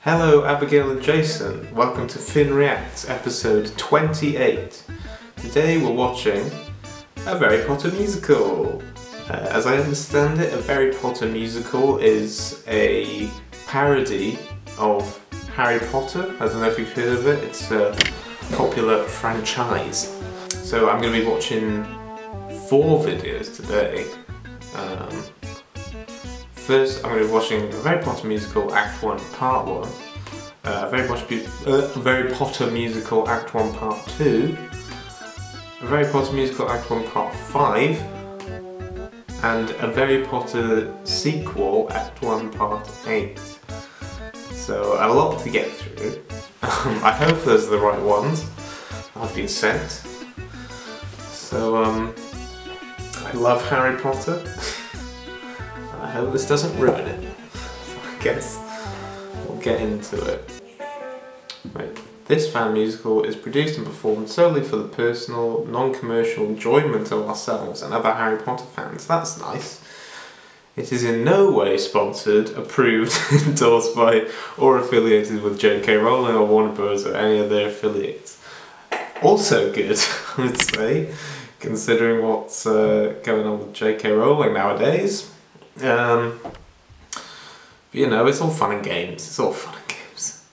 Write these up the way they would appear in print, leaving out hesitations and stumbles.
Hello Abigail and Jason, welcome to Finn Reacts episode 28. Today we're watching a Harry Potter musical. As I understand it, a Harry Potter musical is a parody of Harry Potter. I don't know if you've heard of it, it's a popular franchise. So I'm going to be watching 4 videos today. First, I'm going to be watching a Harry Potter musical Act 1 Part 1, a Harry Potter musical Act 1 Part 2, a Harry Potter musical Act 1 Part 5, and a Harry Potter sequel Act 1 Part 8. So a lot to get through. I hope those are the right ones. I've been sent. So I love Harry Potter. I hope this doesn't ruin it. So I guess we'll get into it. Right. This fan musical is produced and performed solely for the personal, non-commercial enjoyment of ourselves and other Harry Potter fans. That's nice. It is in no way sponsored, approved, endorsed by, or affiliated with J.K. Rowling or Warner Bros. Or any of their affiliates. Also good, I would say, considering what's going on with J.K. Rowling nowadays. But you know, it's all fun and games. It's all fun and games.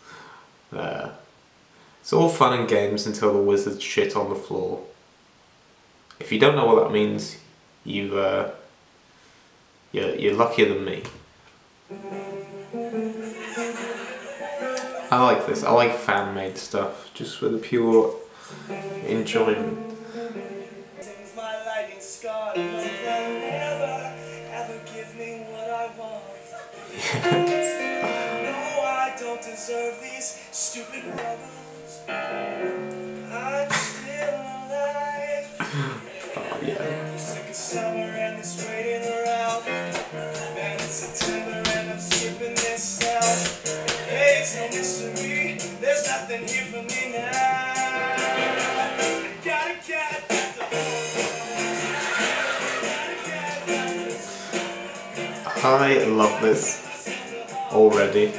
It's all fun and games until the wizards shit on the floor. If you don't know what that means, you're luckier than me. I like this. I like fan-made stuff, just for the pure enjoyment. No, I don't deserve these stupid problems. I'm still alive. Oh, yeah. Sick of summer and this waiting around. And it's September and I'm skipping this out. Hey, it's no mystery. There's nothing here for me now. I gotta get I love this already. Did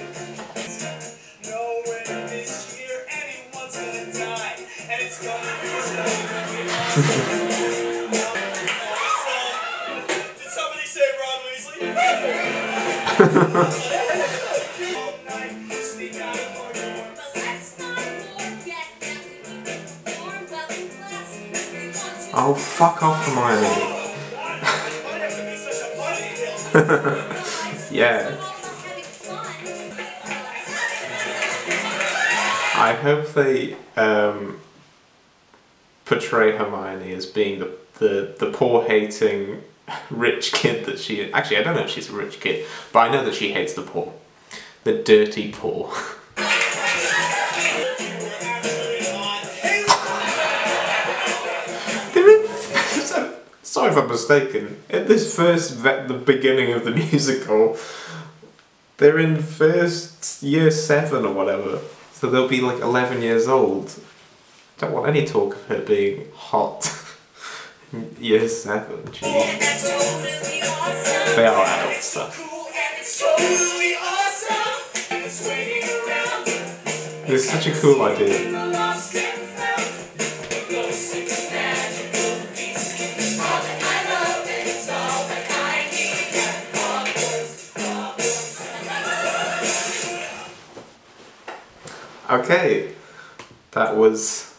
somebody say Ron Weasley? Oh, fuck off, Hermione. Yeah. I hope they portray Hermione as being the poor hating rich kid that she is. Actually, I don't know if she's a rich kid, but I know that she hates the poor. The dirty poor. Sorry if I'm mistaken. At this the beginning of the musical, they're in first year 7 or whatever, so they'll be like 11 years old. Don't want any talk of her being hot. In year 7, jeez. They are adults though. It's such a cool idea. Okay, that was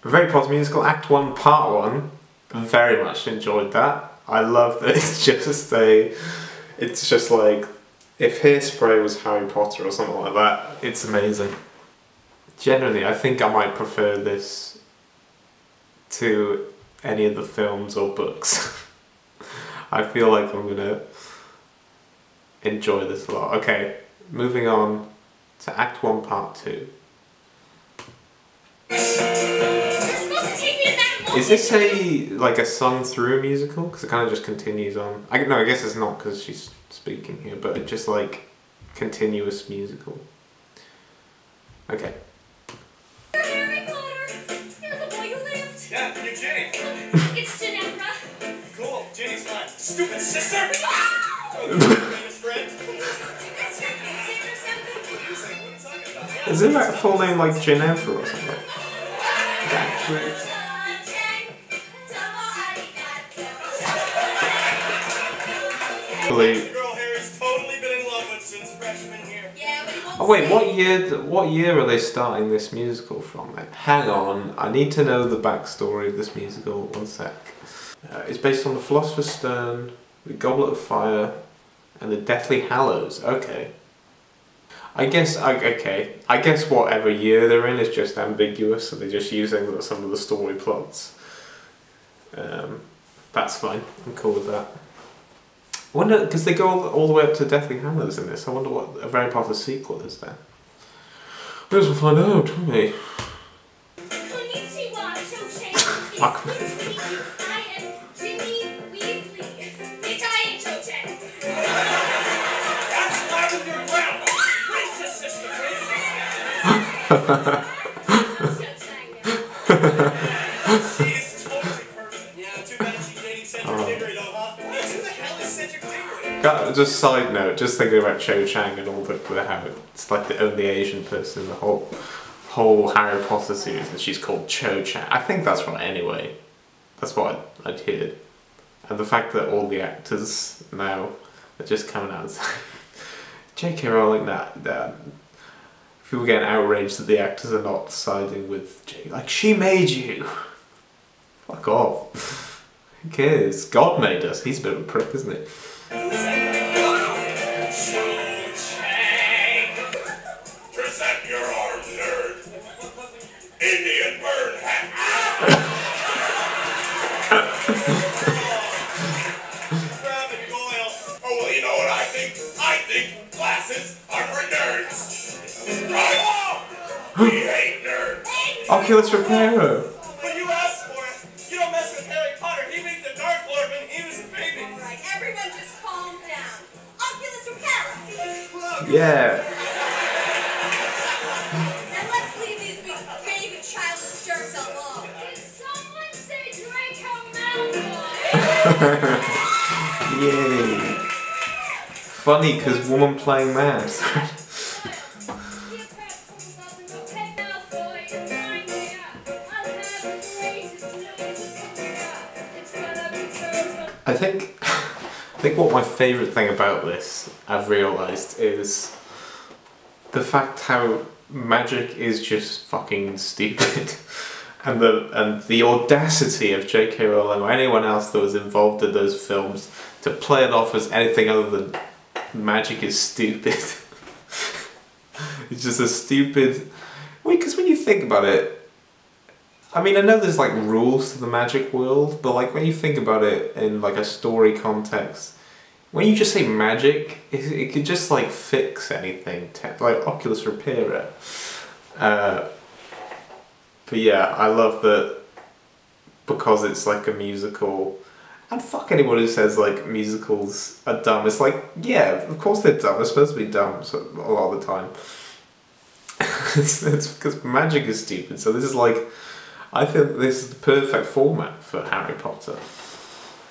a Harry Potter musical Act 1 Part 1. Very much enjoyed that. I love that it's just like if Hairspray was Harry Potter or something like that. It's amazing. Generally, I think I might prefer this to any of the films or books. I feel like I'm gonna enjoy this a lot. Okay, moving on to Act 1 Part 2. Is this a sung through musical? Because it kind of just continues on. I guess it's not because she's speaking here, but it's just like continuous musical. Okay. Harry Potter, you're the boy who lived. Yeah, you're Ginny. It's Ginevra. Cool, Ginny's fine. Stupid sister! Ah! Famous friend. That's your music or something. Isn't that full name like Ginevra or something? The girl Harry's totally been in love with since freshman year. Oh wait, what year are they starting this musical from then? Hang on, I need to know the backstory of this musical, one sec. It's based on the Philosopher's Stone, the Goblet of Fire, and the Deathly Hallows. Okay. I guess whatever year they're in is just ambiguous, so they're just using some of the story plots. That's fine, I'm cool with that. I wonder, because they go all the way up to Deathly Hallows in this, I wonder what a Harry Potter sequel is then. I guess we'll find out, won't we? Fuck. Just side note, just thinking about Cho Chang and all how it's like the only Asian person in the whole Harry Potter series, and she's called Cho Chang. I think that's right anyway. That's what I'd heard. And the fact that all the actors now are just coming out and saying, J.K. Rowling, that people getting outraged that the actors are not siding with J. Like, she made you. Fuck off. Who cares? God made us. He's a bit of a prick, isn't he? Present your arm, nerd. Indian bird hat. Oh, well, you know what I think? I think glasses are for nerds. Right? We hate nerds. Oculus Reparo. But you asked for it. You don't mess with Harry Potter. He beat the Dark Lord when he was a baby. Alright, everyone just calm down. Oculus Reparo. Yeah. And let's leave these big baby childish jerks alone. Did someone say Draco Malfoy? Yay. Funny because woman playing man. I think what my favourite thing about this, I've realised, is the fact how magic is just fucking stupid. And the audacity of J.K. Rowling or anyone else that was involved in those films to play it off as anything other than magic is stupid. It's just a stupid... Because when you think about it, I mean, I know there's like rules to the magic world, but like when you think about it in like a story context, when you just say magic, it could just like fix anything, like Oculus Reparo. But yeah, I love that because it's like a musical, and fuck anyone who says like musicals are dumb. It's like, yeah, of course they're dumb. They're supposed to be dumb a lot of the time. it's because magic is stupid. So this is like, I think this is the perfect format for Harry Potter.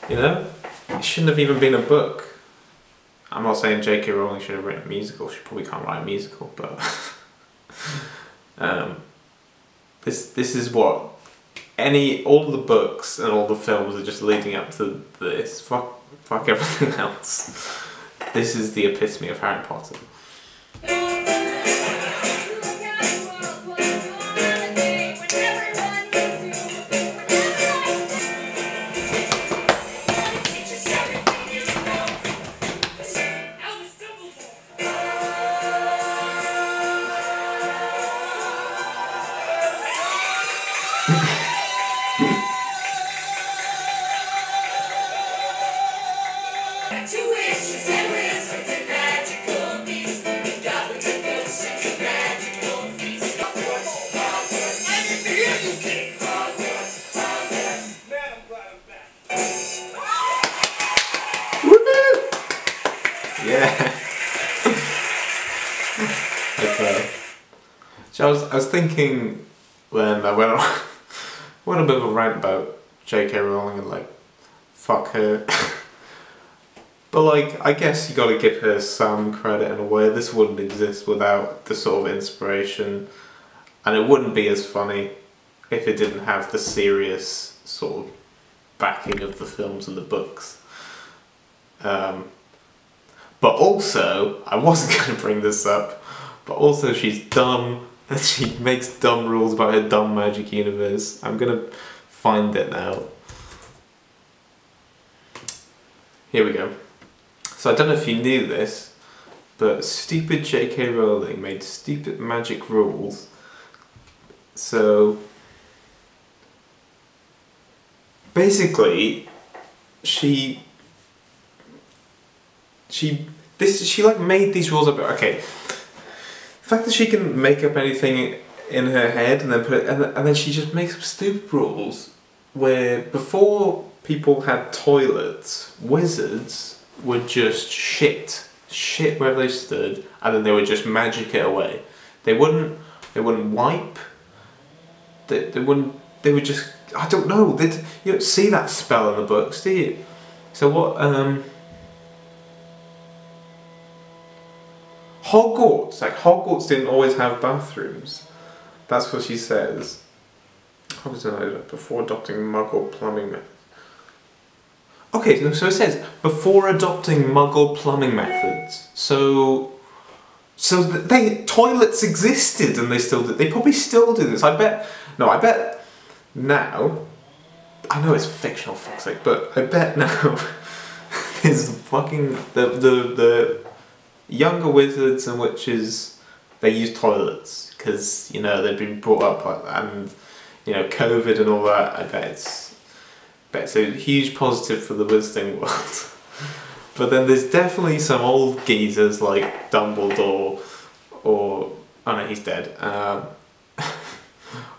You know? It shouldn't have even been a book. I'm not saying J.K. Rowling should have written a musical. She probably can't write a musical, but this is what all of the books and all the films are just leading up to this. Fuck everything else. This is the epitome of Harry Potter. Yeah. Okay. So I was thinking when I went a bit of a rant about J.K. Rowling and like fuck her. But like, I guess you got to give her some credit in a way. This wouldn't exist without the sort of inspiration, and it wouldn't be as funny if it didn't have the serious sort of backing of the films and the books. But also, I wasn't going to bring this up, but also she's dumb and she makes dumb rules about her dumb magic universe. I'm going to find it now. Here we go. So I don't know if you knew this, but stupid J.K. Rowling made stupid magic rules. So basically, she like made these rules up. Okay, the fact that she can make up anything in her head and then put it, and then she just makes up stupid rules where before people had toilets, wizards would just shit wherever they stood, and then they would just magic it away. They wouldn't wipe. They would just, I don't know. You don't see that spell in the books, do you? So what? Hogwarts didn't always have bathrooms. That's what she says. Hogwarts before adopting Muggle plumbing methods. Okay, so it says before adopting Muggle plumbing methods. So toilets existed and they still do. They probably still do this. I bet now. I know it's fictional, fuck's sake, but I bet now there's fucking the younger wizards and witches, they use toilets because, you know, they've been brought up like that, and, you know, COVID and all that. I bet it's a huge positive for the wizarding world. But then there's definitely some old geezers like Dumbledore, or, oh no, he's dead.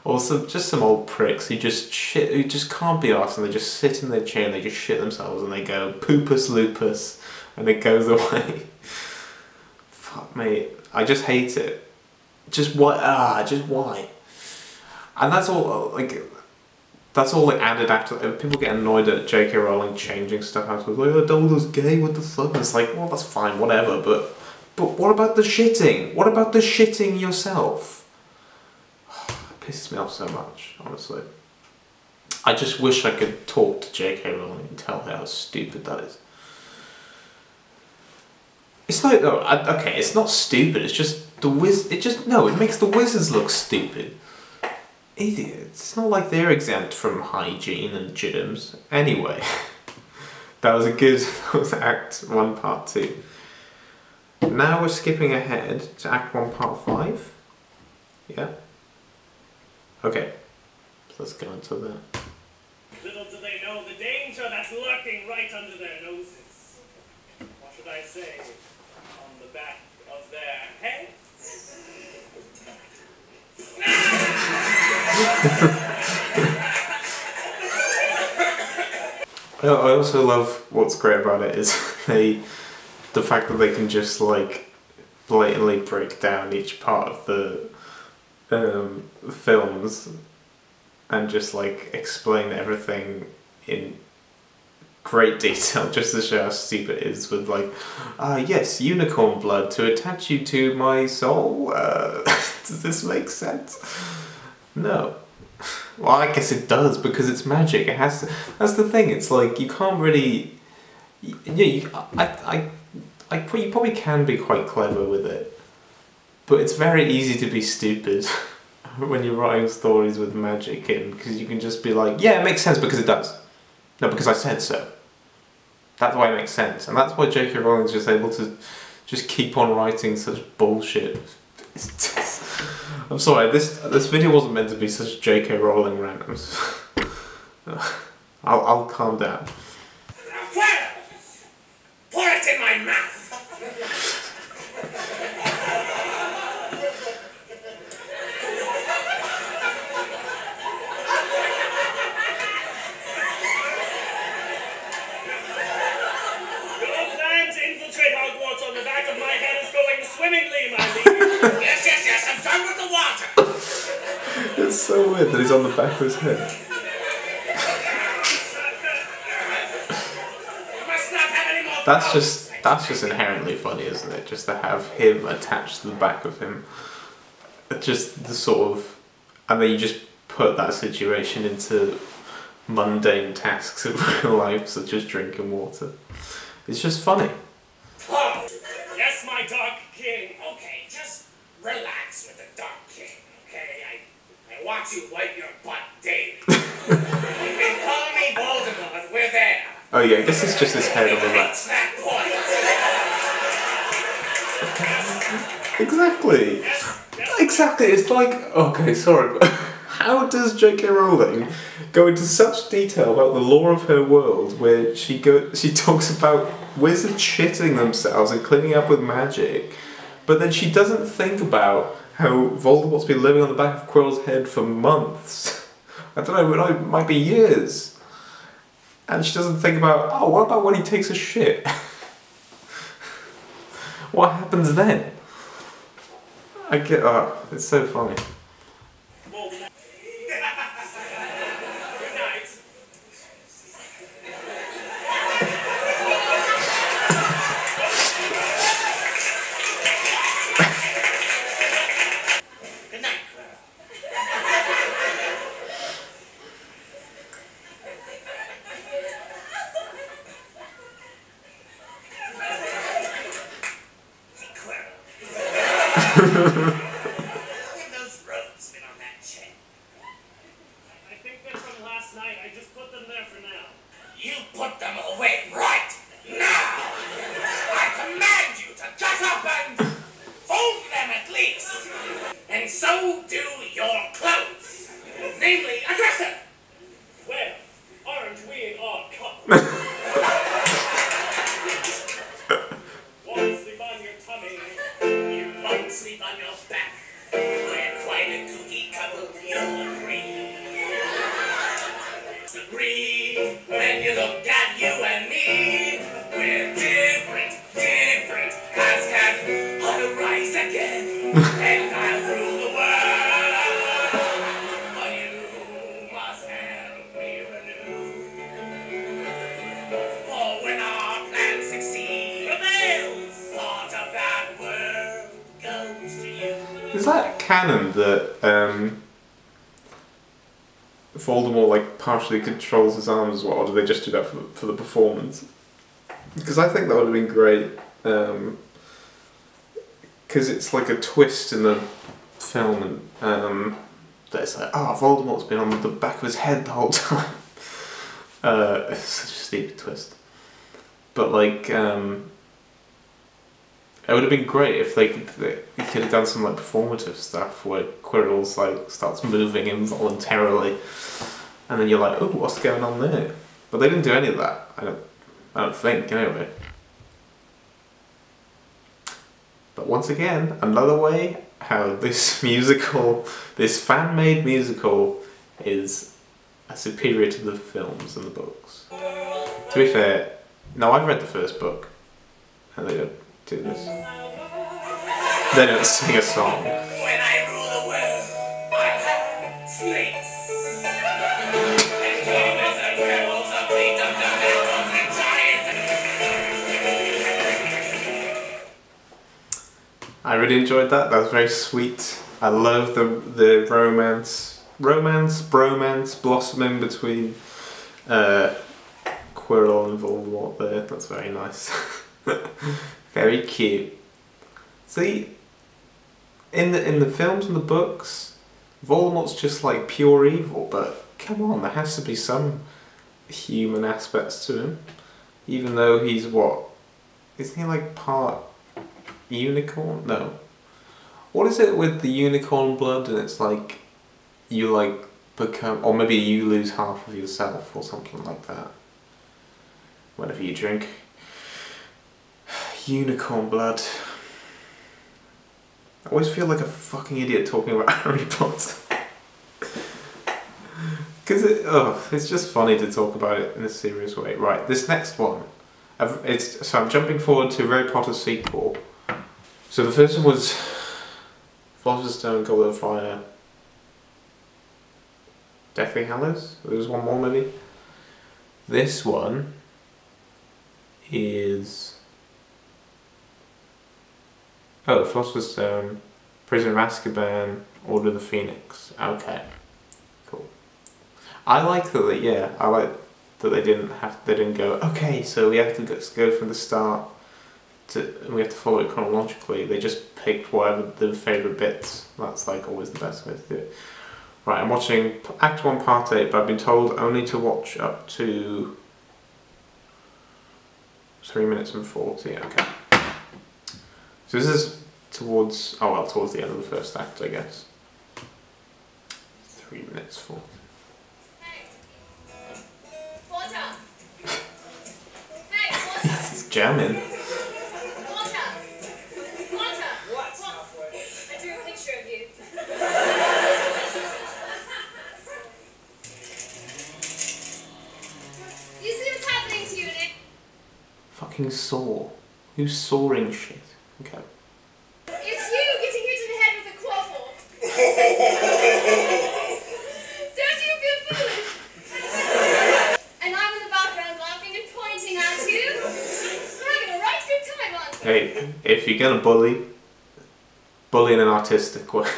Also, just some old pricks who just can't be arsed, and they just sit in their chair and they just shit themselves and they go poopus lupus and it goes away. Fuck me, I just hate it. Just why? Just why? And that's all. That's all they added after. People get annoyed at J.K. Rowling changing stuff afterwards. Like, oh, Dumbledore's gay. What the fuck? And it's like, well, that's fine, whatever. But what about the shitting? What about the shitting yourself? It pisses me off so much, honestly. I just wish I could talk to J.K. Rowling and tell her how stupid that is. It's not. Okay, it's not stupid. It's just the it makes the wizards look stupid. Idiots. It's not like they're exempt from hygiene and germs. Anyway, that was Act 1, Part 2. Now we're skipping ahead to Act 1, Part 5. Yeah? Okay, so let's go into that. Little do they know the danger that's lurking right under their noses. What should I say? On the back of their heads? I also love what's great about it is the fact that they can just like blatantly break down each part of the films and just like explain everything in great detail just to show how stupid it is, with like, yes, unicorn blood to attach you to my soul. Does this make sense? No. Well, I guess it does, because it's magic. It has to. That's the thing. It's like you can't really. Yeah, you probably can be quite clever with it, but it's very easy to be stupid when you're writing stories with magic in, because you can just be like, yeah, it makes sense because it does. No, because I said so. That's why it makes sense, and that's why J.K. Rowling's just able to just keep on writing such bullshit. I'm sorry, this video wasn't meant to be such a J.K. Rowling rant. I'll calm down. Pour it in my mouth! Your plan to infiltrate Hogwarts on the back of my head is going swimmingly, my liege. Yes, I'm done with the water! It's so weird that he's on the back of his head. that's just inherently funny, isn't it? Just to have him attached to the back of him. Just the sort of, and then you just put that situation into mundane tasks of real life, such as drinking water. It's just funny. Oh, yes, my Dark King. Okay, just relax with the Dark King, okay? I watch you wipe your butt daily. You can call me Voldemort, we're there. Oh yeah, I guess it's just his head on the back. Reach that point. Exactly. Exactly. It's like, okay, sorry, but how does J.K. Rowling go into such detail about the lore of her world, where she talks about wizards shitting themselves and cleaning up with magic, but then she doesn't think about how Voldemort's been living on the back of Quirrell's head for months. I don't know, it might be years. And she doesn't think about, oh, what about when he takes a shit? What happens then? It's so funny. Good night. Good night, Quirrell. Hey, Quirrell. Look at those ropes been on that chain. I think they're from last night. I just put them there for now. You put them away right now! I command you to get up and fold them at least! And so do your clothes! Namely, a dresser! Well, aren't we an odd couple? One sleep on your tummy. You won't sleep on your back. We're quite a kooky couple, you'll agree. Agree when you look at you and me. We're different, different. As can I'll rise again and I'll rule the world. But you must help me renew. For when our plans succeed, part of that world goes to you. Is that canon that Voldemort like partially controls his arms as well, or do they just do that for the performance? Because I think that would have been great. Because it's like a twist in the film, and that it's like, oh, Voldemort's been on the back of his head the whole time. It's such a stupid twist. But like, it would have been great if he could have done some like performative stuff where Quirrell's like starts moving involuntarily, and then you're like, oh, what's going on there? But they didn't do any of that. I don't think anyway. But once again, another way how this musical, this fan-made musical, is superior to the films and the books. To be fair, now I've read the first book, and they don't do this. They don't sing a song. When I rule the world, I have slaves. And demons and werewolves of freedom, the battles and giants. I really enjoyed that. That was very sweet. I love the romance blossoming between Quirrell and Voldemort there. That's very nice. Very cute. See, in the films and the books, Voldemort's just like pure evil, but come on, there has to be some human aspects to him. Even though he's what? Isn't he like part unicorn? No. What is it with the unicorn blood and it's like you like become, or maybe you lose half of yourself or something like that whenever you drink unicorn blood. I always feel like a fucking idiot talking about Harry Potter. Because it's just funny to talk about it in a serious way. Right, this next one, so I'm jumping forward to Harry Potter sequel. So the first one was Philosopher's Stone, Goblet of Fire, Deathly Hallows. There was one more maybe. This one is... Oh, Philosopher's Stone, Prisoner of Azkaban, Order of the Phoenix. Okay, cool. I like that. I like that they didn't go. Okay, so we have to go from the start and we have to follow it chronologically. They just picked whatever the favourite bits. That's like always the best way to do it. Right, I'm watching Act 1 Part 8, but I've been told only to watch up to 3 minutes and 40, okay. So this is towards the end of the first act, I guess. 3 minutes 40. Hey, Potter. Hey, Potter. This is jamming. Potter. Potter. What? I drew a picture of you. You see what's happening to you, Nick? Fucking saw. Who's sawing shit? Okay. It's you getting hit in the head with a quaffle. Don't you feel foolish? And I'm in the background laughing and pointing at you. We're having a right good time, aren't we? Hey, if you're gonna bully in an artistic way.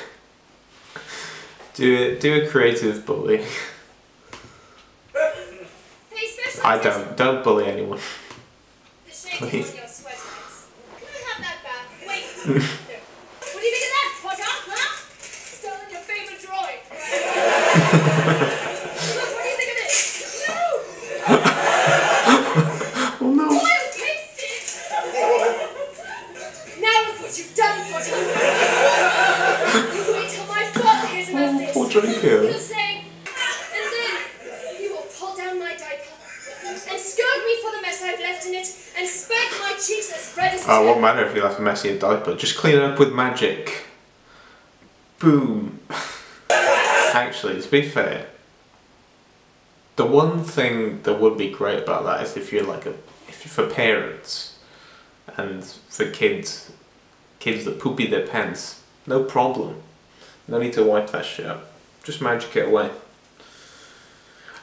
Do a creative bully. Hey, special I attention. don't bully anyone. The shade Please. is on your sweatpants. Can I have that back? Wait. No. What do you think of that, Potter? Huh? Stolen your favorite drawing. Look, what do you think of this? No! Oh no. I'll taste it! Now look what you've done, Potter. You wait till my father hears about this. Poor Draco. He'll say, and then he will pull down my diaper and scold me for the mess I've left in it and spank my cheeks as red as Oh, won't matter if you left a messy diaper. Just clean it up with magic. Boom. Actually, to be fair, the one thing that would be great about that is if you're for parents and for kids that poopy their pants, no problem. No need to wipe that shit up. Just magic it away.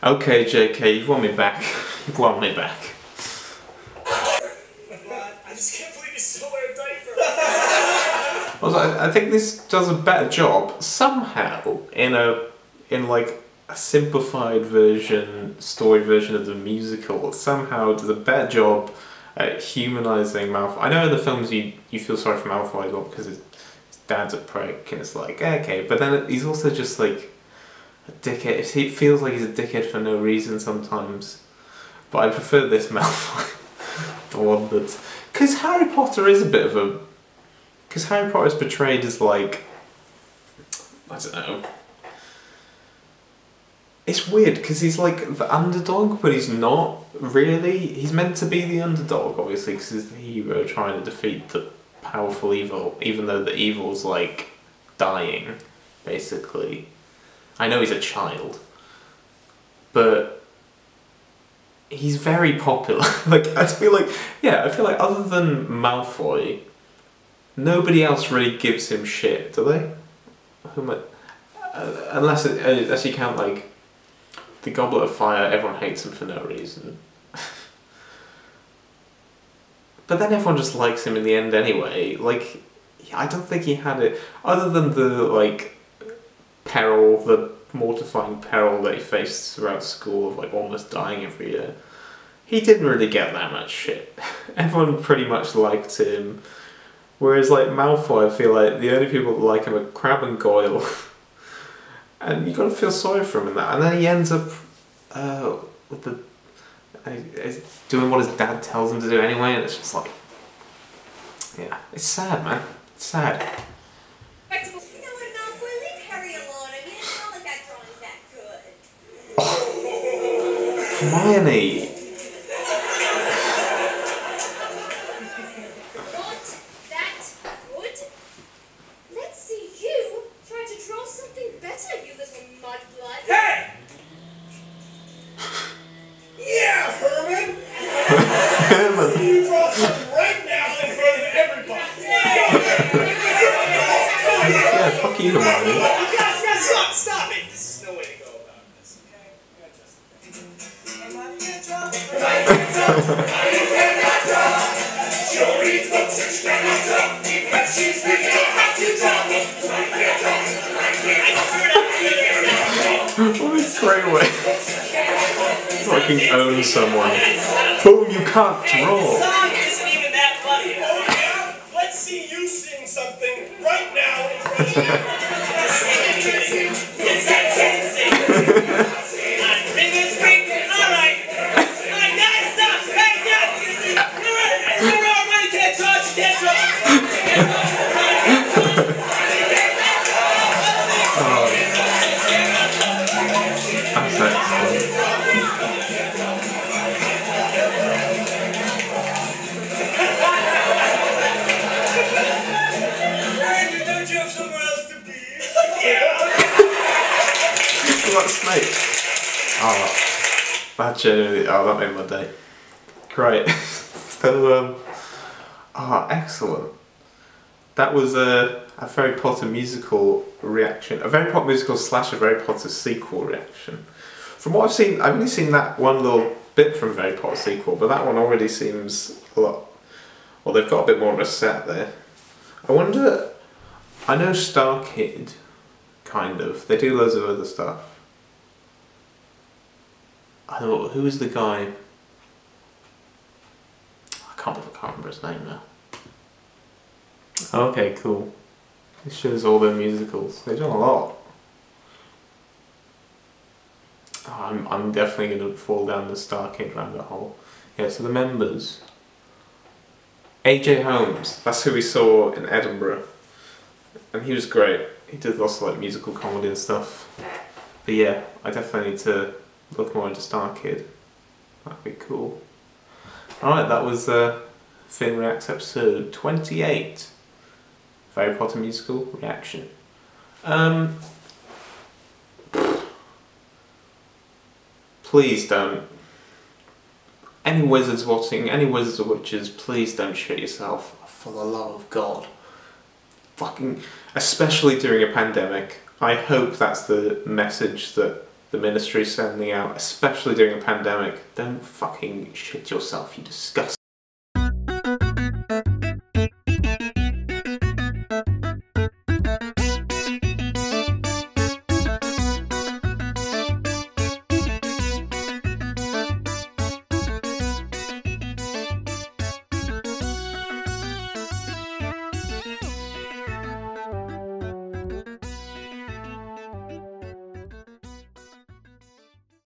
Okay, JK, you've won me back. You've won me back. I just can't believe you still wear a diaper. Also, I think this does a better job somehow in like a simplified story version of the musical. Somehow does a better job at humanizing Malfoy. I know in the films you feel sorry for Malfoy as well because his dad's a prick and it's like okay, but then he's also just like a dickhead. He feels like he's a dickhead for no reason sometimes. But I prefer this Malfoy, the one that's because Harry Potter is a bit of a. Because Harry Potter is portrayed as like, I don't know. It's weird because he's like the underdog, but he's not really. He's meant to be the underdog, obviously, because he's the hero trying to defeat the powerful evil, even though the evil's like dying, basically. I know he's a child, but he's very popular. I feel like other than Malfoy, nobody else really gives him shit, do they? Unless you count like the Goblet of Fire, everyone hates him for no reason. But then everyone just likes him in the end anyway. Like, I don't think he had it other than the like peril, the mortifying peril that he faced throughout school of like almost dying every year. He didn't really get that much shit. Everyone pretty much liked him. Whereas like Malfoy, I feel like the only people that like him are Crabbe and Goyle. And you gotta feel sorry for him in that. And then he ends up with doing what his dad tells him to do anyway, and it's just like, yeah, it's sad, man. It's sad. You know what, Malfoy? Leave Harry alone. I mean, it's not like that drawing's that good. Hermione! Not that good? Let's see you try to draw something better, you little mudblood. Hey! Yeah, Herman! You draw something right now in front of everybody. Yeah, fuck you, Hermione. Stop it! This is no way to go about this, okay? I got just What a great way. Fucking own someone. Oh, you can't Hey, draw. the song isn't even that funny. Oh yeah? Let's see you sing something right now in front of me. Yes, I can sing. I'm fingers speaking. All right. Guys, stop. Hey, guys. You're all right. Can't touch. Can't touch. That's excellent. Randy, don't you have somewhere else to be? What snake? Oh, that genuinely, that made my day. Great. So, excellent. That was a Harry Potter musical reaction, a Harry Potter musical / a Harry Potter sequel reaction. From what I've seen, I've only seen that one little bit from Harry Potter sequel, but that one already seems a lot. Well, they've got a bit more of a set there. I wonder. I know StarKid, kind of. They do loads of other stuff. I thought, who is the guy? I can't remember his name now. Okay, cool. This shows all their musicals. They've done a lot. I'm definitely going to fall down the StarKid rabbit hole. Yeah, so the members. AJ Holmes, that's who we saw in Edinburgh. And he was great. He did lots of like musical comedy and stuff. But yeah, I definitely need to look more into StarKid. That'd be cool. Alright, that was Finn Reacts episode 28. Harry Potter musical reaction. Please don't. Any wizards watching, any wizards or witches, please don't shit yourself. For the love of God. Fucking, especially during a pandemic. I hope that's the message that the ministry's sending out, especially during a pandemic. Don't fucking shit yourself, you disgusting.